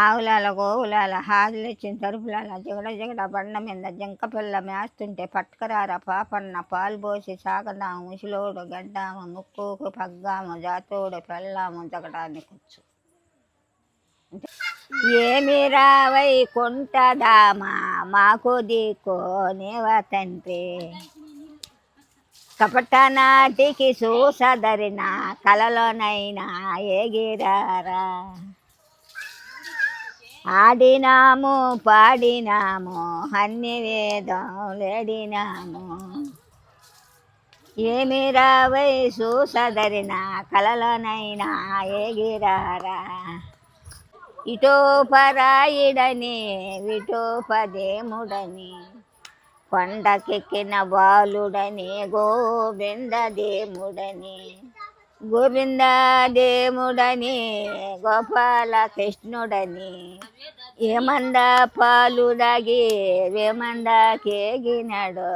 ఆవులాల గోవులాల హాజులొచ్చిన తరుపులాల జిగడ జిగడ బండ మీద జింక పిల్ల మేస్తుంటే పట్టుకరార పాపన్న పాలు పోసి సాగదాము ముసిలోడు గడ్డాము ముక్కుకు పగ్గాము జాతోడు పెళ్ళాము జగడాన్ని కూర్చు. ఏమి రావై కొంటదామా మాకు దిక్కో నీవ తండ్రి కపట నాటికి చూసదరిన కలలోనైనా ఎగిరారా. ఆడినాము పాడినాము అన్ని వేదం లేడినాము ఏమి రావై చూసదరిన కలలోనైనా ఎగిరారా. ఇటో పరాయిడని విటో పదేముడని కొండకెక్కిన బాలుడని గోవిందదేముడని గోవిందదేముడని గోపాల కృష్ణుడని ఏమంద పాలు దాగి వేమంద కేగినాడు.